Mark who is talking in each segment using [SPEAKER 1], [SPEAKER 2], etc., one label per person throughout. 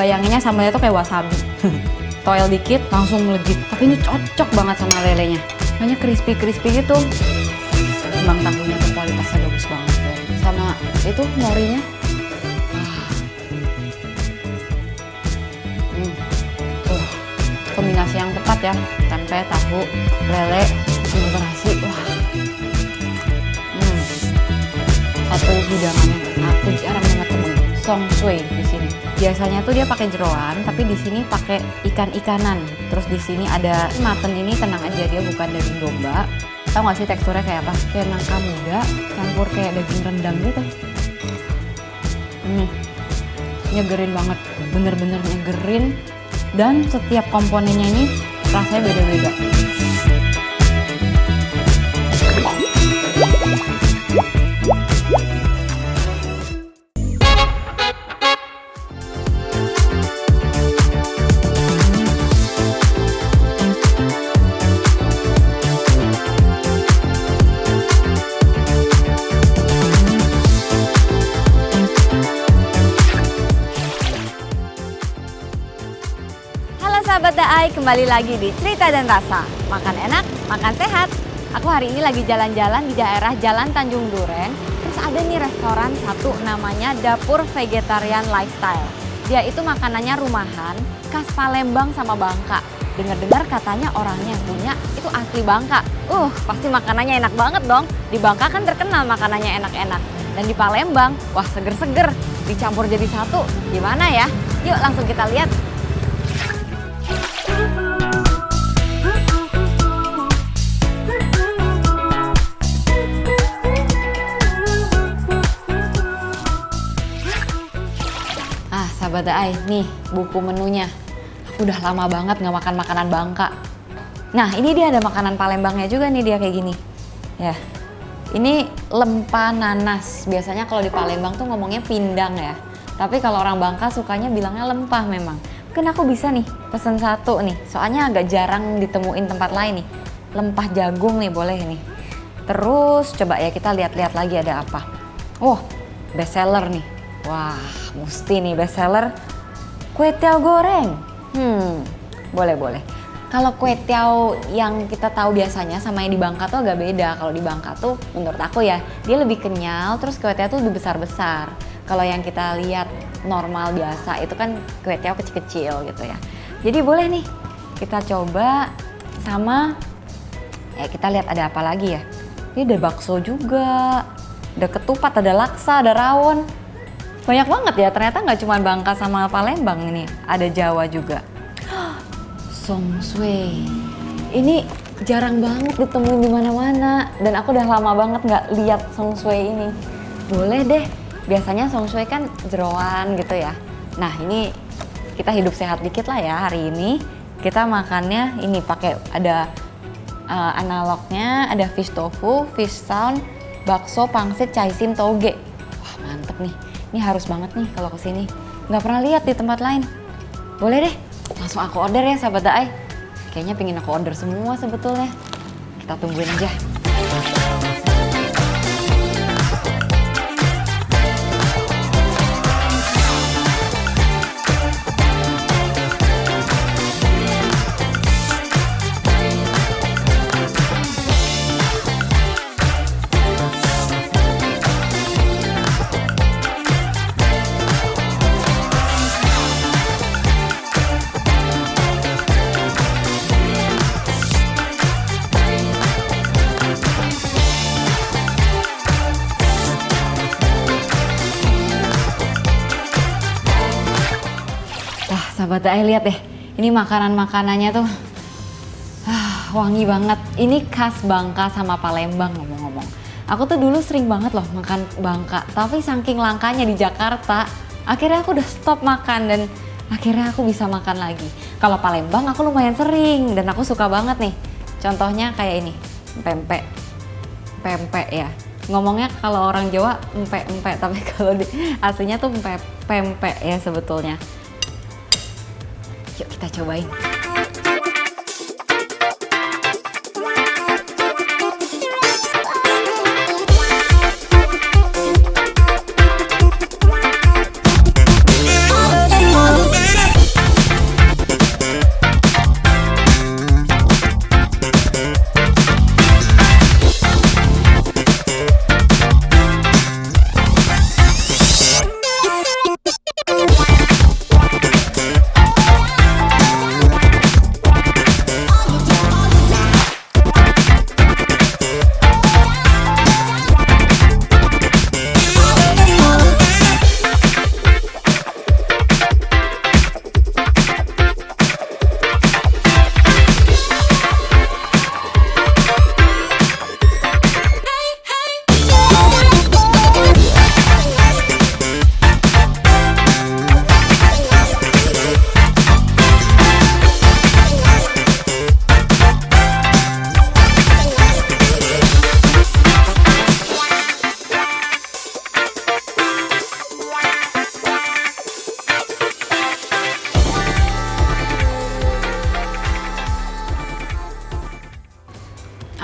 [SPEAKER 1] bayanginnya sambalnya tuh kayak wasabi. Toel dikit langsung melejit. Tapi ini cocok banget sama lelenya. Makanya crispy gitu. Bang tahunya tuh kualitasnya bagus banget. Sama itu norinya. Kombinasi yang tepat ya. Tempe, tahu, lele, sama terasi. Wah. Satu hidangan yang aku jarang banget temuin. Song sui di sini. Biasanya tuh dia pakai jeroan, tapi di sini pakai ikan-ikanan. Terus di sini ada mutton ini, tenang aja dia bukan daging domba. Tahu nggak sih teksturnya kayak apa? Kayak nangka muda campur kayak daging rendang gitu. Nyegerin banget, bener-bener nyegerin. Dan setiap komponennya ini rasanya beda-beda.
[SPEAKER 2] Sahabat Daai, kembali lagi di Cerita dan Rasa. Makan enak, makan sehat. Aku hari ini lagi jalan-jalan di daerah Jalan Tanjung Duren. Terus ada nih restoran satu namanya Dapur Vegetarian Lifestyle. Dia itu makanannya rumahan, khas Palembang sama Bangka. Dengar-dengar katanya orangnya yang punya itu asli Bangka. Pasti makanannya enak banget dong. Di Bangka kan terkenal makanannya enak-enak. Dan di Palembang, wah seger-seger. Dicampur jadi satu, gimana ya? Yuk langsung kita lihat. Sahabat Daai, nih buku menunya. Aku udah lama banget nggak makan makanan Bangka. Nah ini dia ada makanan Palembangnya juga nih, dia kayak gini. Ya, ini lempa nanas. Biasanya kalau di Palembang tuh ngomongnya pindang ya. Tapi kalau orang Bangka sukanya bilangnya lempah memang. Mungkin aku bisa nih pesen satu nih. Soalnya agak jarang ditemuin tempat lain nih. Lempah jagung nih boleh nih. Terus coba ya kita lihat-lihat lagi ada apa. Best seller nih. Wah, mesti nih best seller kue tiaw goreng. Boleh. Kalau kue tiaw yang kita tahu biasanya sama yang di Bangka tuh agak beda. Kalau di Bangka tuh menurut aku ya, dia lebih kenyal, terus kue tiaw tuh lebih besar-besar. Kalau yang kita lihat normal biasa itu kan kue tiaw kecil-kecil gitu ya. Jadi boleh nih kita coba sama, ya kita lihat ada apa lagi ya. Ini ada bakso juga, ada ketupat, ada laksa, ada rawon. Banyak banget ya, ternyata nggak cuma Bangka sama Palembang ini, ada Jawa juga. Song sui, ini jarang banget ditemuin di mana-mana dan aku udah lama banget nggak lihat song sui ini. Boleh deh, biasanya song sui kan jeroan gitu ya. Nah ini kita hidup sehat dikit lah ya hari ini. Kita makannya ini pakai ada analognya, ada fish tofu, fish sound, bakso, pangsit, caisim, toge. Wah mantep nih. Ini harus banget nih kalau kesini. Nggak pernah lihat di tempat lain. Boleh deh, langsung aku order ya sahabat Daai. Kayaknya pengen aku order semua sebetulnya. Kita tungguin aja. Sahabat Daai lihat deh, ini makanan-makanannya tuh wangi banget. Ini khas Bangka sama Palembang ngomong-ngomong. Aku tuh dulu sering banget loh makan Bangka, tapi saking langkanya di Jakarta, akhirnya aku udah stop makan dan akhirnya aku bisa makan lagi. Kalau Palembang aku lumayan sering dan aku suka banget nih. Contohnya kayak ini, pempek ya. Ngomongnya kalau orang Jawa empek-empek, tapi kalau di aslinya tuh pempek ya sebetulnya. Yuk kita cobain.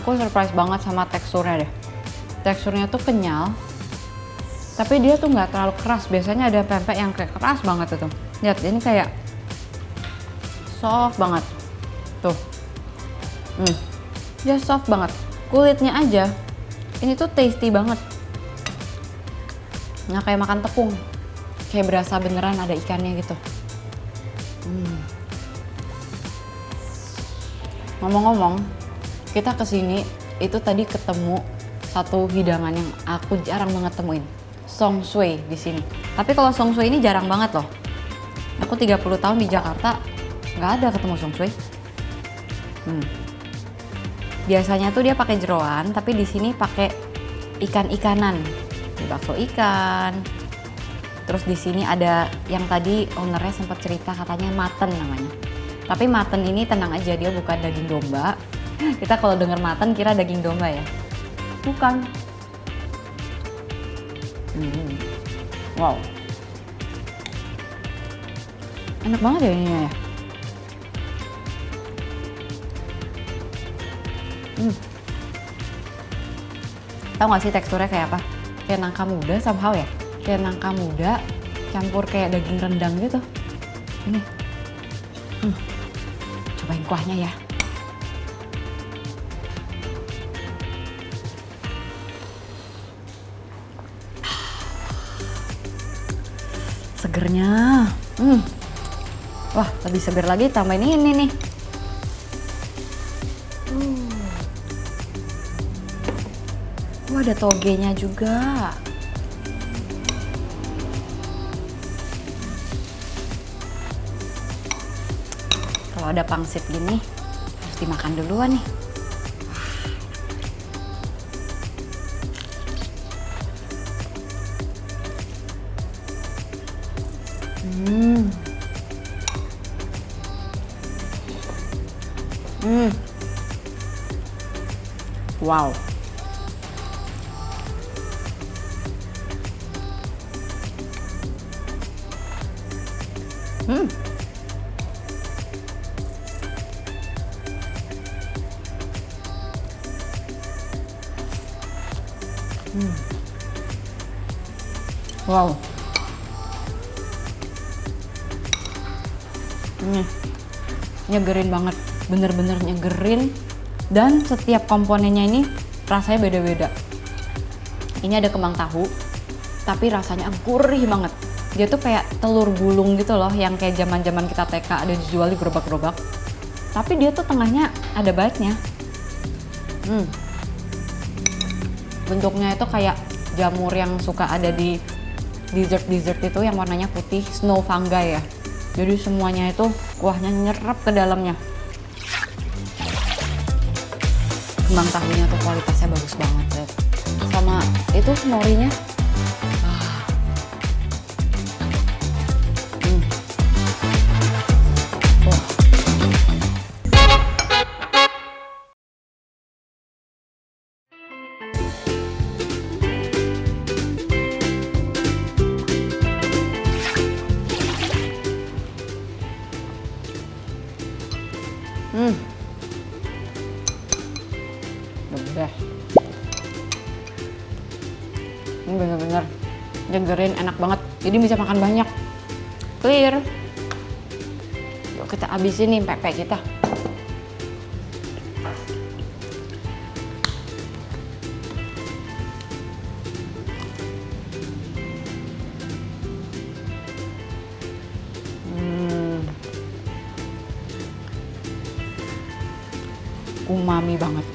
[SPEAKER 1] aku surprise banget sama teksturnya deh. Teksturnya tuh kenyal, tapi dia tuh nggak terlalu keras. Biasanya ada pempek yang kayak keras banget itu. Lihat, ini kayak soft banget. Tuh. Dia soft banget. Kulitnya aja, ini tuh tasty banget. Nggak kayak makan tepung. Kayak berasa beneran ada ikannya gitu. Ngomong-ngomong, kita kesini itu tadi ketemu satu hidangan yang aku jarang banget temuin. Song Sui di sini. Tapi kalau Song Sui ini jarang banget loh. Aku 30 tahun di Jakarta nggak ada ketemu Song Sui. Biasanya tuh dia pakai jeroan, tapi di sini pakai ikan-ikanan. Bakso ikan. Terus di sini ada yang tadi ownernya sempat cerita katanya maten namanya. Tapi maten ini tenang aja, dia bukan daging domba. Kita kalau dengar maten kira daging domba ya. Bukan. Wow. Enak banget ya ininya ya. Tahu gak sih teksturnya kayak apa? Kayak nangka muda somehow ya. Kayak nangka muda campur kayak daging rendang gitu. Ini. Cobain kuahnya ya. Segernya. Wah, lebih seger lagi tambahin ini nih. Wah, ada togenya juga. Kalau ada pangsit gini, harus dimakan duluan nih. Wow. Wow. Nyegerin banget, bener-bener nyegerin. Dan setiap komponennya ini rasanya beda-beda. Ini ada kembang tahu, tapi rasanya gurih banget. Dia tuh kayak telur gulung gitu loh, yang kayak zaman-zaman kita TK ada dijual di gerobak-gerobak. Tapi dia tuh tengahnya ada bite-nya. Bentuknya itu kayak jamur yang suka ada di dessert itu yang warnanya putih, snow fungi ya. Jadi semuanya itu kuahnya nyerap ke dalamnya. Kembang tahunya tuh kualitasnya bagus banget ya. Sama itu norinya. Udah. Ini bener-bener nyegerin, enak banget. Jadi bisa makan banyak. Clear. Yuk kita habisin nih pepek kita. Umami banget.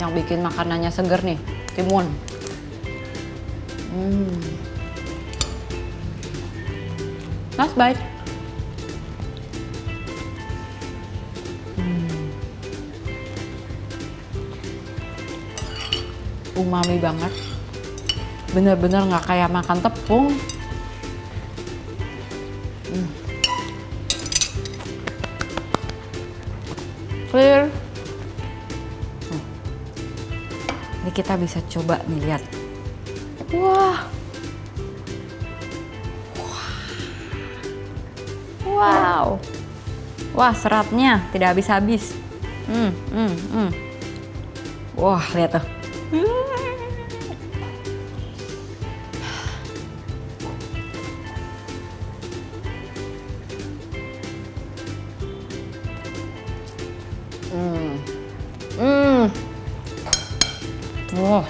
[SPEAKER 1] Yang bikin makanannya seger nih, timun. Last bite. Umami banget. Bener-bener nggak kayak makan tepung. Clear. Ini
[SPEAKER 2] Ini kita bisa coba nih, lihat. Wah. Wow. Wah, seratnya tidak habis-habis. Wah, lihat tuh. Wah.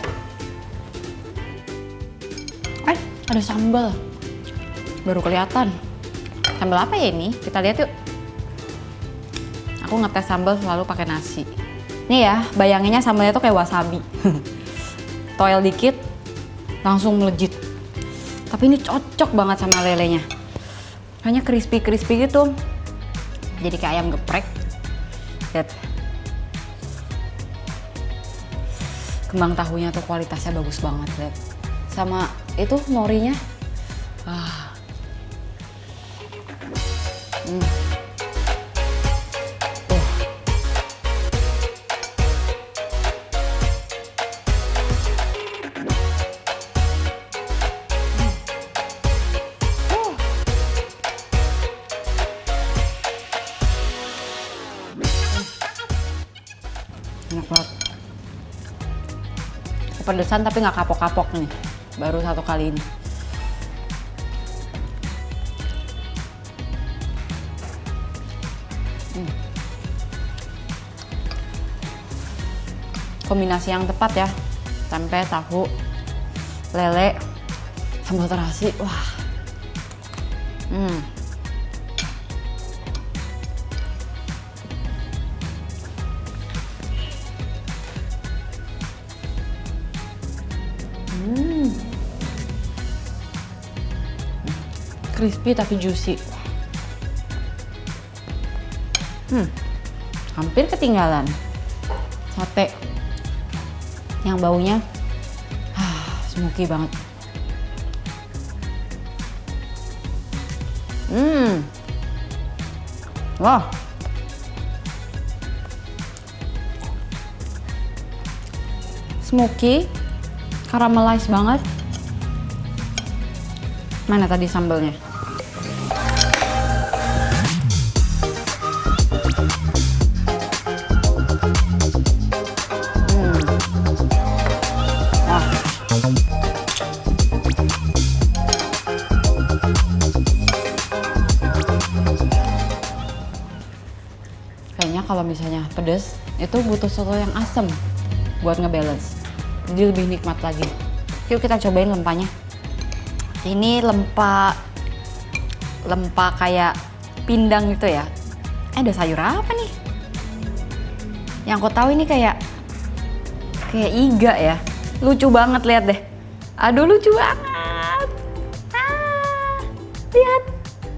[SPEAKER 2] Ada sambal. Baru kelihatan. Sambal apa ya ini? Kita lihat yuk. Aku ngetes sambal selalu pakai nasi. Nih ya, bayanginnya sambalnya tuh kayak wasabi. Toel dikit, langsung melejit. Tapi ini cocok banget sama lelenya. Hanya crispy-crispy gitu. Jadi kayak ayam geprek. Lihat. Kembang tahunya tuh kualitasnya bagus banget, lihat. Sama itu norinya. Enak banget. Kepedesan tapi nggak kapok-kapok nih. Baru satu kali ini. Kombinasi yang tepat ya. Tempe, tahu, lele, sambal terasi. Wah. Crispy tapi juicy. Hampir ketinggalan sate yang baunya smoky banget. Wah. Smoky, caramelize banget. Mana tadi sambalnya? Kayaknya kalau misalnya pedas, itu butuh soto yang asem buat ngebalance. Jadi lebih nikmat lagi. Yuk kita cobain lempanya. Ini lempa kayak pindang gitu ya. Ada sayur apa nih? Yang aku tahu ini kayak iga ya. Lucu banget, lihat deh. Aduh, lucu banget. Lihat.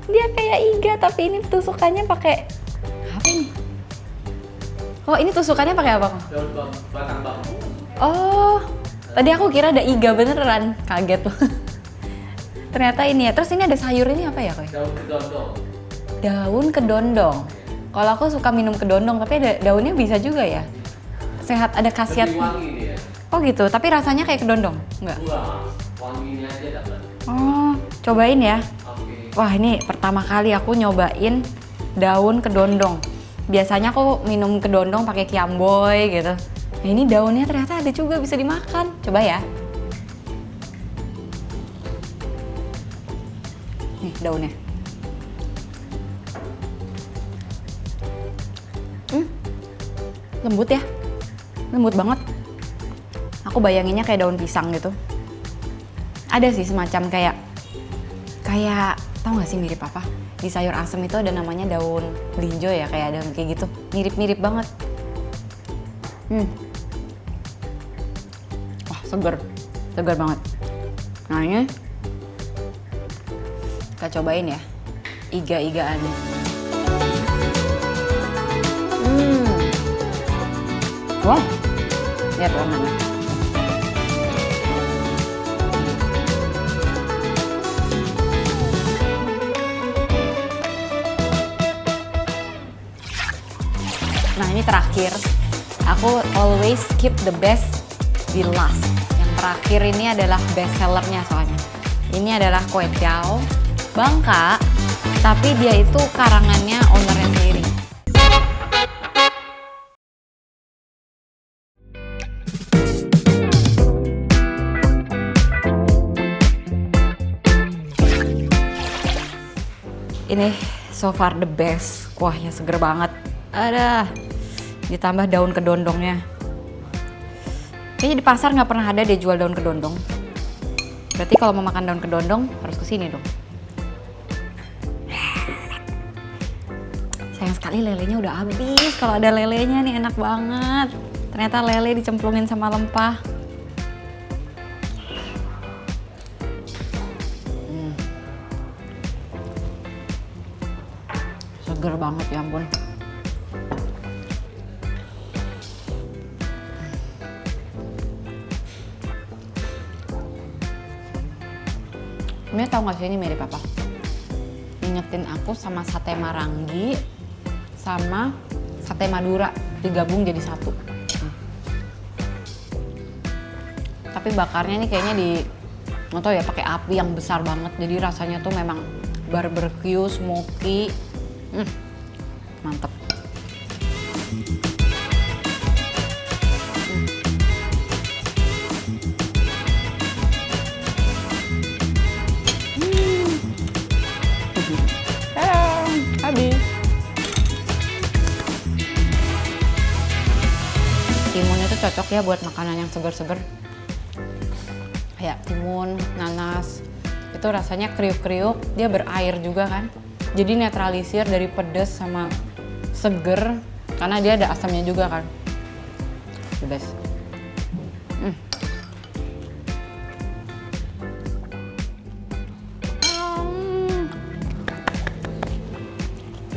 [SPEAKER 2] Dia kayak iga tapi ini tusukannya pakai apa ini? Oh, ini tusukannya pakai apa?
[SPEAKER 3] Daun batang bambu.
[SPEAKER 2] Oh, tadi aku kira ada iga beneran. Kaget loh. Ternyata ini ya. Terus ini ada sayur ini apa ya, Koy?
[SPEAKER 3] Daun kedondong.
[SPEAKER 2] Daun kedondong. Kalau aku suka minum kedondong, tapi ada daunnya bisa juga ya. Sehat, ada khasiat.
[SPEAKER 3] Lebih wangi dia.
[SPEAKER 2] Oh gitu, tapi rasanya kayak kedondong? Enggak?
[SPEAKER 3] Wah, wanginya aja dapat.
[SPEAKER 2] Oh, cobain ya.
[SPEAKER 3] Oke.
[SPEAKER 2] Wah, ini pertama kali aku nyobain daun kedondong. Biasanya aku minum kedondong pakai kiamboy gitu. Nah, ini daunnya ternyata ada juga bisa dimakan. Coba ya. Nih daunnya. Lembut ya. Lembut banget. Aku bayanginnya kayak daun pisang gitu. Ada sih semacam kayak tau gak sih mirip apa? Di sayur asem itu ada namanya daun melinjo ya, kayak daun kayak gitu. Mirip-mirip banget. Wah, segar. Segar banget. Nah, ini kita cobain ya. Iga-igaannya. Wah, lihat warnanya. Nah, ini terakhir. Aku always keep the best the last. Yang terakhir ini adalah best sellernya soalnya. Ini adalah kue tiao Bangka, tapi dia itu karangannya ownernya sendiri. Ini so far the best, kuahnya seger banget. Ada ditambah daun kedondongnya. Kayaknya di pasar nggak pernah ada deh jual daun kedondong. Berarti kalau mau makan daun kedondong harus kesini dong. Sayang sekali lelenya udah habis. Kalau ada lelenya nih enak banget. Ternyata lele dicemplungin sama lempah. Seger banget ya ampun. Ini tau gak sih ini mirip apa? Ingetin aku sama sate Marangi sama sate Madura digabung jadi satu. Tapi bakarnya ini kayaknya nggak tahu ya, pakai api yang besar banget. Jadi rasanya tuh memang barbecue, smoky. Mantep. Habis. Timun itu cocok ya buat makanan yang seger-seger. Kayak timun, nanas. Itu rasanya kriuk-kriuk, dia berair juga kan. Jadi netralisir dari pedas sama seger, karena dia ada asamnya juga kan. The best.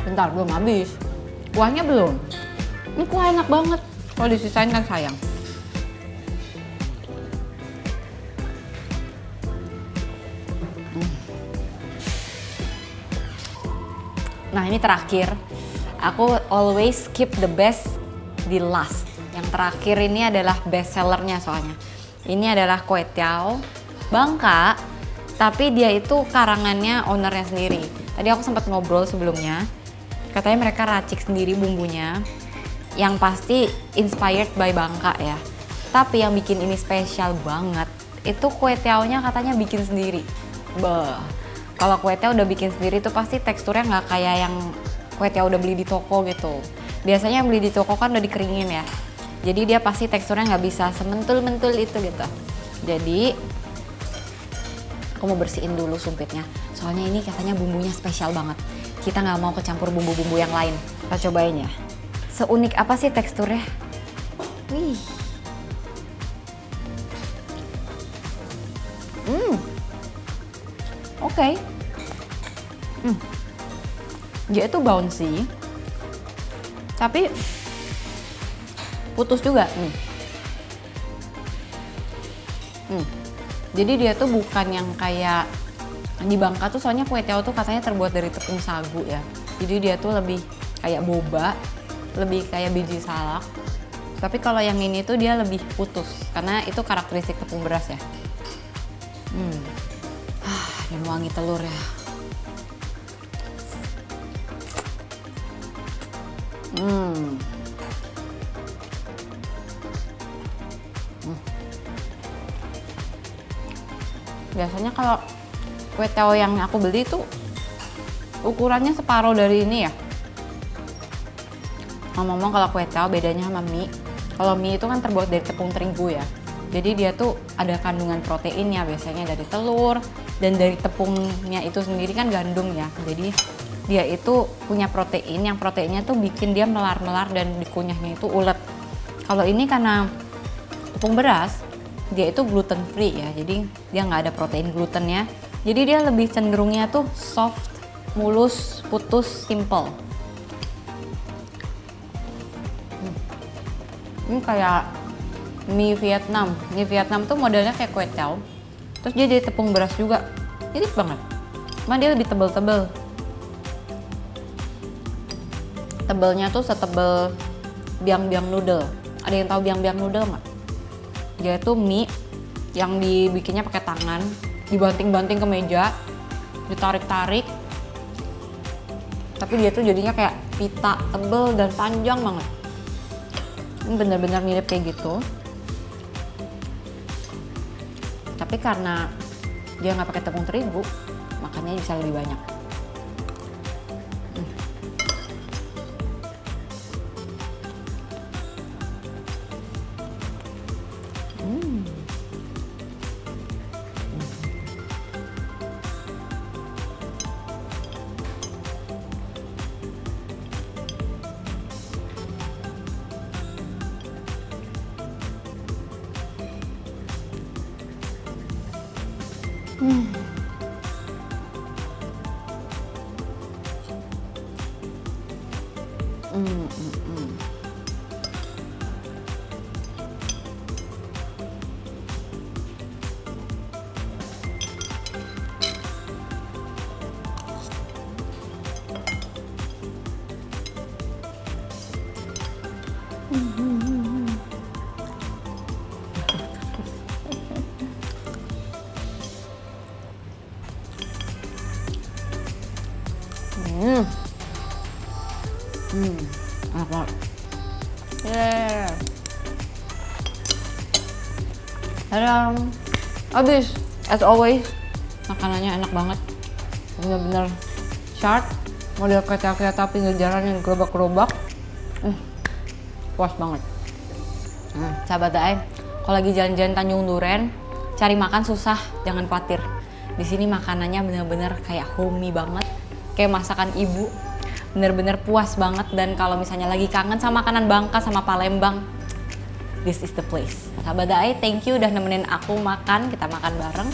[SPEAKER 2] Bentar, belum habis. Kuahnya belum. Ini kuah enak banget. Kalau disisain kan sayang. Nah ini terakhir, aku always keep the best di last. Yang terakhir ini adalah best sellernya soalnya. Ini adalah kue tiao Bangka, tapi dia itu karangannya ownernya sendiri. Tadi aku sempat ngobrol sebelumnya, katanya mereka racik sendiri bumbunya, yang pasti inspired by Bangka ya. Tapi yang bikin ini spesial banget, itu kue tiaonya katanya bikin sendiri. Kalau kue tiao udah bikin sendiri tuh pasti teksturnya nggak kayak yang kue tiao udah beli di toko gitu. Biasanya yang beli di toko kan udah dikeringin ya. Jadi dia pasti teksturnya nggak bisa sementul-mentul itu gitu. Jadi aku mau bersihin dulu sumpitnya. Soalnya ini katanya bumbunya spesial banget. Kita nggak mau kecampur bumbu-bumbu yang lain. Kita cobain ya. Seunik apa sih teksturnya? Wih. Oke. Dia itu bouncy, tapi putus juga. Jadi dia tuh bukan yang kayak di Bangka tuh, soalnya kue tiao tuh katanya terbuat dari tepung sagu ya. Jadi dia tuh lebih kayak boba, lebih kayak biji salak. Tapi kalau yang ini tuh dia lebih putus, karena itu karakteristik tepung beras ya. Dan wangi telur ya. Biasanya kalau kue tiao yang aku beli tuh ukurannya separuh dari ini ya. Ngomong-ngomong kalau kue tiao bedanya sama mie. Kalau mie itu kan terbuat dari tepung terigu ya. Jadi dia tuh ada kandungan proteinnya biasanya dari telur, dan dari tepungnya itu sendiri kan gandum ya. Jadi dia itu punya protein, yang proteinnya tuh bikin dia melar-melar dan dikunyahnya itu ulet. Kalau ini karena tepung beras, dia itu gluten free ya. Jadi dia nggak ada protein glutennya. Jadi dia lebih cenderungnya tuh soft, mulus, putus, simple. Ini kayak mie Vietnam. Mie Vietnam tuh modelnya kayak kue tiao. Terus dia jadi tepung beras juga. Mirip banget. Cuma dia lebih tebel-tebel. Tebelnya tuh setebel biang-biang noodle. Ada yang tahu biang-biang noodle nggak?
[SPEAKER 1] Dia itu mie yang dibikinnya pakai tangan, dibanting-banting ke meja, ditarik-tarik. Tapi dia tuh jadinya kayak pita tebel dan panjang banget. Ini benar-benar mirip kayak gitu. Tapi karena dia nggak pakai tepung terigu, makannya bisa lebih banyak. Enak banget. Tadam. Habis. As always, makanannya enak banget. Bener-bener sharp. Model kereta-kereta pinggir jalan yang gerobak-gerobak. Puas banget. Sahabat Daai, kalau lagi jalan-jalan Tanjung Duren, cari makan susah, jangan khawatir. Di sini makanannya bener-bener kayak homey banget, kayak masakan ibu. Bener-bener puas banget, dan kalau misalnya lagi kangen sama makanan Bangka sama Palembang, this is the place. Sahabat Daai, thank you udah nemenin aku makan, kita makan bareng.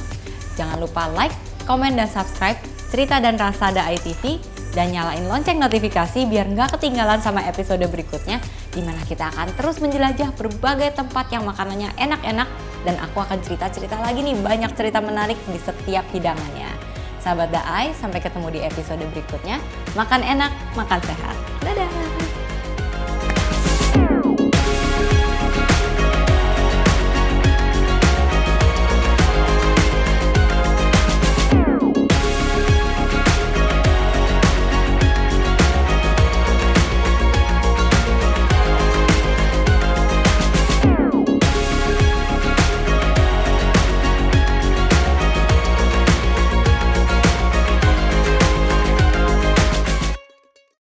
[SPEAKER 1] Jangan lupa like, komen, dan subscribe Cerita dan Rasa Daai TV, dan nyalain lonceng notifikasi biar nggak ketinggalan sama episode berikutnya, dimana kita akan terus menjelajah berbagai tempat yang makanannya enak-enak, dan aku akan cerita-cerita lagi nih, banyak cerita menarik di setiap hidangannya. Sahabat Daai, sampai ketemu di episode berikutnya. Makan enak, makan sehat. Dadah!